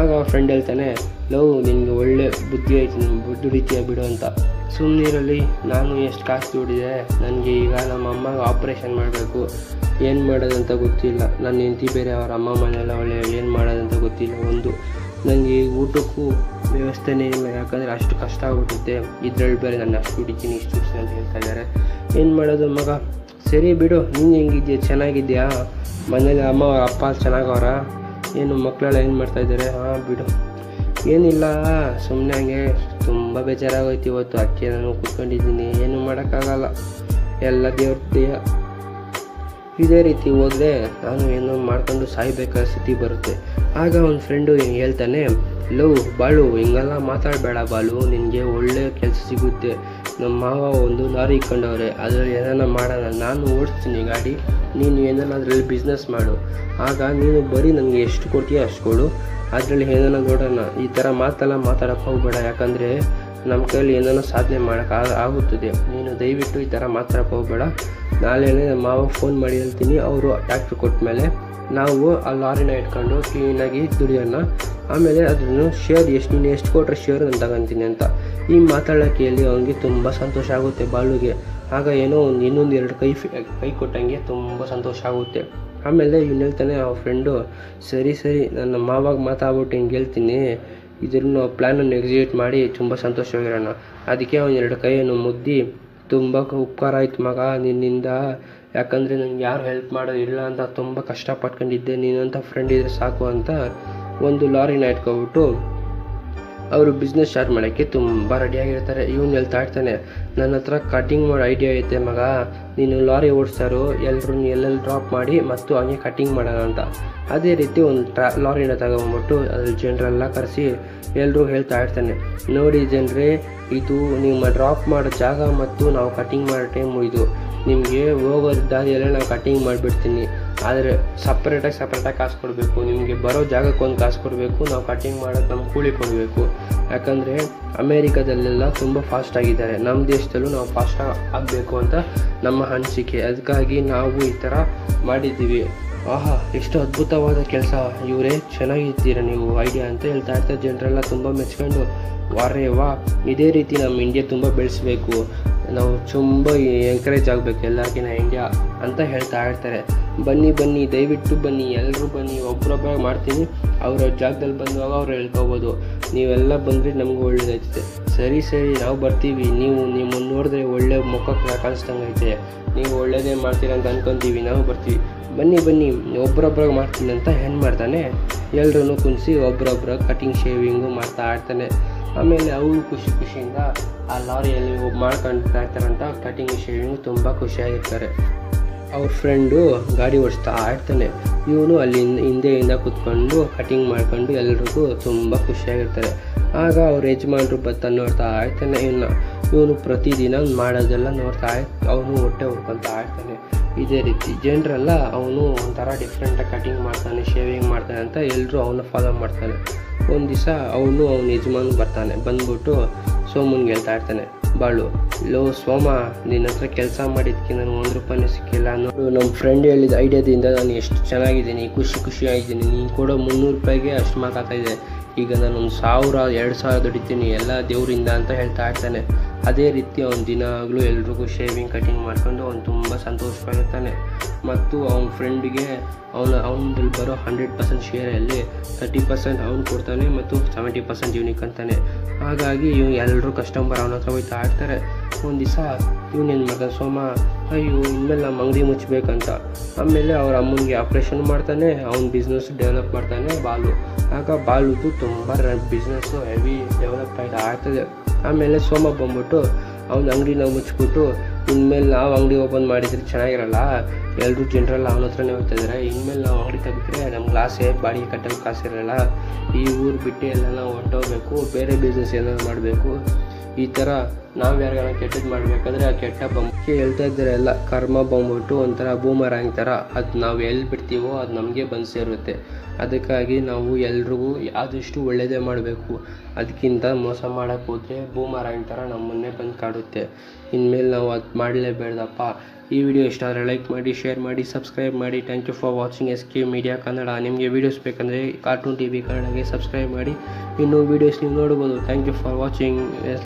ಆಗ ಫ್ರೆಂಡ್ ಹೇಳ್ತಾನೆ, ಲವ್ ನಿನಗೆ ಒಳ್ಳೆ ಬುದ್ಧಿ ಐತಿ, ದುಡಿತೀಯ ಬಿಡು ಅಂತ. ಸುಮ್ಮನಿರಲಿ, ನಾನು ಎಷ್ಟು ಕಾಸು ದುಡಿದೆ, ನನಗೆ ಈಗ ನಮ್ಮ ಅಮ್ಮಗೆ ಆಪ್ರೇಷನ್ ಮಾಡಬೇಕು, ಏನು ಮಾಡೋದಂತ ಗೊತ್ತಿಲ್ಲ. ನನ್ನ ಹೆಂಡತಿ ಬೇರೆ ಅವ್ರ ಅಮ್ಮ ಮನೆಯಲ್ಲ ಒಳ್ಳೆ, ಏನು ಮಾಡೋದಂತ ಗೊತ್ತಿಲ್ಲ. ನನಗೆ ಊಟಕ್ಕೂ ವ್ಯವಸ್ಥೆನೇ ಇಲ್ಲ, ಯಾಕಂದರೆ ಅಷ್ಟು ಕಷ್ಟ ಆಗ್ಬಿಟ್ಟೈತೆ. ಇದರಲ್ಲಿ ಬೇರೆ ನಾನು ಅಷ್ಟು ದುಡಿತೀನಿ, ಇಷ್ಟು ದುಡಿತೀನಿ ಅಂತ ಹೇಳ್ತಾ ಇದ್ದಾರೆ. ಏನು ಮಾಡೋದು ಮಗ? ಸರಿ ಬಿಡು, ನೀನು ಹೆಂಗಿದ್ಯಾ, ಚೆನ್ನಾಗಿದ್ಯಾ? ಮನೇಲಿ ಅಮ್ಮ ಅವ್ರ ಅಪ್ಪ ಚೆನ್ನಾಗವ್ರ? ಏನು ಮಕ್ಕಳೆಲ್ಲ ಏನು ಮಾಡ್ತಾಯಿದ್ದಾರೆ? ಹಾಂ ಬಿಡು, ಏನಿಲ್ಲ, ಸುಮ್ಮನೆ ಹಂಗೆ ತುಂಬ ಬೇಜಾರಾಗೋಯ್ತು ಇವತ್ತು. ಅದಕ್ಕೆ ನಾನು ಕೂತ್ಕೊಂಡಿದ್ದೀನಿ, ಏನು ಮಾಡೋಕ್ಕಾಗಲ್ಲ, ಎಲ್ಲ ದೇವ್ರ ದೇಹ. ಇದೇ ರೀತಿ ಹೋದರೆ ನಾನು ಏನೋ ಮಾಡ್ಕೊಂಡು ಸಾಯ್ಬೇಕಾದ ಸ್ಥಿತಿ ಬರುತ್ತೆ. ಆಗ ಒಂದು ಫ್ರೆಂಡು ಹೇಳ್ತಾನೆ, ಲವ್ ಬಾಳು, ಹಿಂಗೆಲ್ಲ ಮಾತಾಡಬೇಡ ಬಾಳು, ನಿನಗೆ ಒಳ್ಳೆ ಕೆಲಸ ಸಿಗುತ್ತೆ. ನಮ್ಮ ಮಾವ ಒಂದು ಲಾರಿ ಇಟ್ಕೊಂಡವ್ರೆ, ಅದರಲ್ಲಿ ಏನಾರ ಮಾಡೋಣ, ನಾನು ಓಡಿಸ್ತೀನಿ ಗಾಡಿ, ನೀನು ಏನಾರ ಅದರಲ್ಲಿ ಬಿಸ್ನೆಸ್ ಮಾಡು. ಆಗ ನೀನು ಬರೀ ನನಗೆ ಎಷ್ಟು ಕೊಡ್ತೀಯ ಅಷ್ಟು ಕೊಡು, ಅದರಲ್ಲಿ ಏನಾರ ನೋಡೋಣ. ಈ ಥರ ಮಾತೆಲ್ಲ ಮಾತಾಡೋಕ್ಕೆ ಹೋಗಬೇಡ, ಯಾಕಂದರೆ ನಮ್ಮ ಕೈಯಲ್ಲಿ ಏನಾರ ಸಾಧನೆ ಆಗುತ್ತದೆ. ನೀನು ದಯವಿಟ್ಟು ಈ ಥರ ಮಾತಾಡೋಕ್ಕೆ ಹೋಗಬೇಡ. ನಾಳೆನೇ ನಮ್ಮ ಮಾವ ಫೋನ್ ಮಾಡಿ ಹೇಳ್ತೀನಿ, ಅವರು ಟ್ಯಾಕ್ಟ್ರ್ ಕೊಟ್ಟ ಮೇಲೆ ನಾವು ಆ ಲಾರಿನ ಇಟ್ಕೊಂಡು ಕ್ಲೀನಾಗಿ ದುಡಿಯೋಣ. ಆಮೇಲೆ ಅದನ್ನು ಶೇರ್ ನೀನು ಎಷ್ಟು ಕೊಟ್ಟರೆ ಶೇರ್ ನಾನು ತಗೊತೀನಿ ಅಂತ. ಈ ಮಾತಾಡೋಕ್ಕೆ ಹೇಳಿ ಅವನಿಗೆ ತುಂಬ ಸಂತೋಷ ಆಗುತ್ತೆ ಬಾಳುಗೆ. ಆಗ ಏನೋ ಇನ್ನೊಂದು 2 ಕೈ ಕೊಟ್ಟಂಗೆ ತುಂಬ ಸಂತೋಷ ಆಗುತ್ತೆ. ಆಮೇಲೆ ಇವ್ನು ಹೇಳ್ತಾನೆ ಆ ಫ್ರೆಂಡು, ಸರಿ ನನ್ನ ಮಾವಾಗ ಮಾತಾಡ್ಬಿಟ್ಟು ಹಿಂಗೆ ಹೇಳ್ತೀನಿ, ಇದನ್ನು ಪ್ಲ್ಯಾನನ್ನು ಎಕ್ಸಿಕ್ಯೂಟ್ ಮಾಡಿ ತುಂಬ ಸಂತೋಷವಾಗಿರೋಣ. ಅದಕ್ಕೆ ಅವನು 2 ಕೈಯನ್ನು ಮುದ್ದಿ, ತುಂಬ ಉಪಕಾರ ಆಯ್ತು ಮಗ ನಿನ್ನಿಂದ, ಯಾಕಂದರೆ ನನಗೆ ಯಾರು ಹೆಲ್ಪ್ ಮಾಡೋದು ಇಲ್ಲ ಅಂತ ತುಂಬ ಕಷ್ಟಪಟ್ಕೊಂಡಿದ್ದೆ, ನೀನಂತ ಫ್ರೆಂಡ್ ಇದ್ದರೆ ಸಾಕು ಅಂತ ಒಂದು ಲಾರಿನ ಇಟ್ಕೊಬಿಟ್ಟು ಅವರು ಬಿಸ್ನೆಸ್ ಸ್ಟಾರ್ಟ್ ಮಾಡೋಕ್ಕೆ ತುಂಬ ರೆಡಿಯಾಗಿರ್ತಾರೆ. ಇವನು ಹೇಳ್ತಾ ಇರ್ತಾನೆ, ನನ್ನ ಹತ್ರ ಕಟಿಂಗ್ ಮಾಡೋ ಐಡಿಯಾ ಐತೆ ಮಗ, ನೀನು ಲಾರಿ ಓಡಿಸ್ತಾರೋ ಎಲ್ಲೆಲ್ಲಿ ಡ್ರಾಪ್ ಮಾಡಿ ಮತ್ತು ಹಂಗೆ ಕಟಿಂಗ್ ಮಾಡೋಣ ಅಂತ. ಅದೇ ರೀತಿ ಒಂದು ಲಾರಿನ ತಗೊಂಡ್ಬಿಟ್ಟು ಅದ್ರಲ್ಲಿ ಜನರೆಲ್ಲ ಕರೆಸಿ ಎಲ್ಲರೂ ಹೇಳ್ತಾ ಇರ್ತಾನೆ, ನೋಡಿ ಜನರೇ, ಇದು ನಿಮ್ಮ ಡ್ರಾಪ್ ಮಾಡೋ ಜಾಗ ಮತ್ತು ನಾವು ಕಟಿಂಗ್ ಮಾಡೋ ಟೈಮು ಇದು. ನಿಮಗೆ ಹೋಗೋ ದಾರಿಯಲ್ಲೇ ನಾವು ಕಟಿಂಗ್ ಮಾಡಿಬಿಡ್ತೀನಿ, ಆದರೆ ಸಪ್ರೇಟಾಗಿ ಕಾಸು ಕೊಡಬೇಕು. ನಿಮಗೆ ಬರೋ ಜಾಗಕ್ಕೆ ಒಂದು ಕಾಸು ಕೊಡಬೇಕು, ನಾವು ಕಟಿಂಗ್ ಮಾಡೋದು ನಮ್ಮ ಕೂಲಿ ಕೊಡಬೇಕು. ಯಾಕಂದರೆ ಅಮೇರಿಕಾದಲ್ಲೆಲ್ಲ ತುಂಬ ಫಾಸ್ಟ್ ಆಗಿದ್ದಾರೆ, ನಮ್ಮ ದೇಶದಲ್ಲೂ ನಾವು ಫಾಸ್ಟಾಗಿ ಆಗಬೇಕು ಅಂತ ನಮ್ಮ ಅನಿಸಿಕೆ. ಅದಕ್ಕಾಗಿ ನಾವು ಈ ಥರ ಮಾಡಿದ್ದೀವಿ. ಆಹಾ, ಎಷ್ಟು ಅದ್ಭುತವಾದ ಕೆಲಸ ಇವರೇ, ಚೆನ್ನಾಗಿದ್ದೀರ ನೀವು ಐಡಿಯಾ ಅಂತ ಹೇಳ್ತಾ ಇರ್ತಾರೆ. ಜನರೆಲ್ಲ ತುಂಬ ಮೆಚ್ಕೊಂಡು, ವಾರೇ ವಾ, ಇದೇ ರೀತಿ ನಮ್ಮ ಇಂಡಿಯಾ ತುಂಬ ಬೆಳೆಸಬೇಕು, ನಾವು ತುಂಬ ಎಂಕರೇಜ್ ಆಗಬೇಕು ಎಲ್ಲರಿಗಿನ ಇಂಡಿಯಾ ಅಂತ ಹೇಳ್ತಾ ಇರ್ತಾರೆ. ಬನ್ನಿ ದಯವಿಟ್ಟು ಬನ್ನಿ, ಎಲ್ಲರೂ ಬನ್ನಿ, ಒಬ್ಬರೊಬ್ಬರಾಗಿ ಮಾಡ್ತೀನಿ, ಅವರ ಜಾಗದಲ್ಲಿ ಬಂದಾಗ ಅವ್ರು ಹೇಳ್ಕೊಬೋದು. ನೀವೆಲ್ಲ ಬಂದರೆ ನಮಗೂ ಒಳ್ಳೇದಾಯ್ತದೆ. ಸರಿ ನಾವು ಬರ್ತೀವಿ, ನಿಮ್ಮನ್ನು ನೋಡಿದ್ರೆ ಒಳ್ಳೆ ಮುಖಕ್ಕೆ ಕಾಣಿಸ್ದಂಗೈತೆ, ನೀವು ಒಳ್ಳೇದೇ ಮಾಡ್ತೀರ ಅಂತ ಅಂದ್ಕೊತೀವಿ, ನಾವು ಬರ್ತೀವಿ, ಬನ್ನಿ ಒಬ್ಬರೊಬ್ಬರಾಗಿ ಮಾಡ್ತೀನಿ ಅಂತ ಏನು ಮಾಡ್ತಾನೆ, ಎಲ್ಲರೂ ಕುಣಿಸಿ ಒಬ್ಬರೊಬ್ಬರಾಗಿ ಕಟಿಂಗ್ ಶೇವಿಂಗು ಮಾಡ್ತಾ ಇರ್ತಾನೆ. ಆಮೇಲೆ ಅವರು ಖುಷಿಯಿಂದ ಆ ಲಾರಿಯಲ್ಲಿ ಮಾಡ್ಕೊಳ್ತಾ ಇರ್ತಾರಂತ ಕಟಿಂಗ್ ಶೇವಿಂಗು ತುಂಬ ಖುಷಿಯಾಗಿರ್ತಾರೆ. ಅವ್ರ ಫ್ರೆಂಡು ಗಾಡಿ ಓಡಿಸ್ತಾ ಇರ್ತಾನೆ, ಇವನು ಅಲ್ಲಿ ಹಿಂದೆಯಿಂದ ಕೂತ್ಕೊಂಡು ಕಟಿಂಗ್ ಮಾಡ್ಕೊಂಡು ಎಲ್ರಿಗೂ ತುಂಬ ಖುಷಿಯಾಗಿರ್ತಾರೆ. ಆಗ ಅವ್ರ ಯಜಮಾನ್ರು ನೋಡ್ತಾ ಇರ್ತಾನೆ ಇವನು ಪ್ರತಿದಿನ ಮಾಡೋದೆಲ್ಲ ನೋಡ್ತಾ ಅವನು ಹೊಟ್ಟೆ ಹುಡ್ಕೊತಾ ಇರ್ತಾನೆ. ಇದೇ ರೀತಿ ಜನರೆಲ್ಲ ಅವನು ಒಂಥರ ಡಿಫ್ರೆಂಟಾಗಿ ಕಟಿಂಗ್ ಮಾಡ್ತಾನೆ, ಶೇವಿಂಗ್ ಮಾಡ್ತಾನೆ ಅಂತ ಎಲ್ಲರೂ ಅವನ್ನ ಫಾಲೋ ಮಾಡ್ತಾನೆ. ಒಂದು ದಿವಸ ಅವನ ಯಜಮಾನ್ ಬಂದ್ಬಿಟ್ಟು ಸೋಮನ್ಗೆ ಹೇಳ್ತಾ ಇರ್ತಾನೆ, ಬಾಳು, ಲೋ ಸೋಮ, ನಿನ್ನ ಹತ್ರ ಕೆಲಸ ಮಾಡಿದ್ದಕ್ಕೆ ನನಗೆ 1 ರೂಪಾಯಿನೂ ಸಿಕ್ಕಿಲ್ಲ. ನೋಡು, ನಮ್ಮ ಫ್ರೆಂಡ್ ಹೇಳಿದ ಐಡಿಯಾದಿಂದ ನಾನು ಎಷ್ಟು ಚೆನ್ನಾಗಿದ್ದೀನಿ, ಖುಷಿಯಾಗಿದ್ದೀನಿ. ನೀನು ಕೊಡೋ 300 ರೂಪಾಯಿಗೆ ಅಷ್ಟು ಮಾತಾಡ್ತಾಯಿದ್ದೆ, ಈಗ ನಾನು 1000 2000 ದುಡಿತೀನಿ ಎಲ್ಲ ದೇವರಿಂದ ಅಂತ ಹೇಳ್ತಾ ಇರ್ತಾನೆ. ಅದೇ ರೀತಿ ಅವನು ದಿನಾಗಲೂ ಎಲ್ರಿಗೂ ಶೇವಿಂಗ್ ಕಟಿಂಗ್ ಮಾಡ್ಕೊಂಡು ಅವನು ತುಂಬ ಸಂತೋಷವಾಗಿರ್ತಾನೆ. ಮತ್ತು ಅವನ ಫ್ರೆಂಡಿಗೆ ಅವನಲ್ಲಿ ಬರೋ 100% ಶೇರಲ್ಲಿ 30% ಅವನು ಕೊಡ್ತಾನೆ ಮತ್ತು 70% ಇವನಿಗೆ ಅಂತಾನೆ. ಹಾಗಾಗಿ ಎಲ್ಲರೂ ಕಸ್ಟಮರ್ ಅವನ ಹತ್ರ ಹೋಗ್ತಾ ಇರ್ತಾರೆ. ಒಂದು ದಿವಸ ಇವನೇನು ಮಾಡ್ತಾನೆ ಸೋಮ, ಅಯ್ಯೋ ಇನ್ಮೇಲೆ ನಮ್ಮ ಅಂಗಡಿ ಮುಚ್ಚಬೇಕಂತ. ಆಮೇಲೆ ಅವ್ರ ಅಮ್ಮನಿಗೆ ಆಪ್ರೇಷನ್ ಮಾಡ್ತಾನೆ, ಅವ್ನ ಬಿಸ್ನೆಸ್ ಡೆವಲಪ್ ಮಾಡ್ತಾನೆ ಬಾಲು. ಆಗ ಬಾಳುದು ತುಂಬ ಬಿಸ್ನೆಸ್ಸು ಹೆವಿ ಡೆವಲಪ್ ಆಗ್ತದೆ. ಆಮೇಲೆ ಸೋಮ ಬಂದ್ಬಿಟ್ಟು ಅವ್ನ ಅಂಗಡಿನ ಮುಚ್ಚಿಬಿಟ್ಟು, ಇನ್ಮೇಲೆ ನಾವು ಅಂಗಡಿ ಓಪನ್ ಮಾಡಿದರೆ ಚೆನ್ನಾಗಿರಲ್ಲ, ಎಲ್ಲರೂ ಜನರೆಲ್ಲ ಅವನ ಹತ್ರನೇ ಹೋಗ್ತಾಯಿದ್ದಾರೆ, ಇನ್ಮೇಲೆ ನಾವು ಅಂಗಡಿ ತೆಗೆದ್ರೆ ನಮ್ಗೆ ಲಾಸೇ, ಬಾಡಿಗೆ ಕಟ್ಟೋಕ್ಕೆ ಕಾಸಿರಲ್ಲ, ಈ ಊರು ಬಿಟ್ಟು ಎಲ್ಲ ನಾವು ಹೊಂಟೋಗ್ಬೇಕು, ಬೇರೆ ಬಿಸ್ನೆಸ್ ಏನಾದ್ರು ಮಾಡಬೇಕು, ಈ ಥರ ನಾವು ಯಾರಿಗಾನ ಕೆಟ್ಟದ್ದು ಮಾಡಬೇಕಾದ್ರೆ ಆ ಕೆಟ್ಟ ಬಂಬಕ್ಕೆ ಹೇಳ್ತಾ ಇದ್ದಾರೆ ಎಲ್ಲ ಕರ್ಮ ಬಂದ್ಬಿಟ್ಟು ಒಂಥರ ಬೂಮರಾಂಗ್ ಥರ, ಅದು ನಾವು ಎಲ್ಲಿ ಬಿಡ್ತೀವೋ ಅದು ನಮಗೆ ಬಂದು ಸೇರುತ್ತೆ. ಅದಕ್ಕಾಗಿ ನಾವು ಎಲ್ರಿಗೂ ಆದಷ್ಟು ಒಳ್ಳೆಯದೇ ಮಾಡಬೇಕು. ಅದಕ್ಕಿಂತ ಮೋಸ ಮಾಡೋಕ್ಕೆ ಹೋದರೆ ಬೂಮರಾಂಗ್ ಥರ ನಮ್ಮನ್ನೇ ಬಂದು ಕಾಡುತ್ತೆ. ಇನ್ಮೇಲೆ ನಾವು ಅದು ಮಾಡಲೇಬೇಡ್ದಪ್ಪ. ಈ ವಿಡಿಯೋ ಇಷ್ಟ ಆದರೆ ಲೈಕ್ ಮಾಡಿ, ಶೇರ್ ಮಾಡಿ, ಸಬ್ಸ್ಕ್ರೈಬ್ ಮಾಡಿ. Thank you for watching SK media Kannada. ನಿಮಗೆ ವೀಡಿಯೋಸ್ ಬೇಕಂದರೆ ಕಾರ್ಟೂನ್ TV ಕನ್ನಡಗೆ ಸಬ್ಸ್ಕ್ರೈಬ್ ಮಾಡಿ. ಇನ್ನೂ ವೀಡಿಯೋಸ್ ನೀವು ನೋಡ್ಬೋದು. Thank you for watching.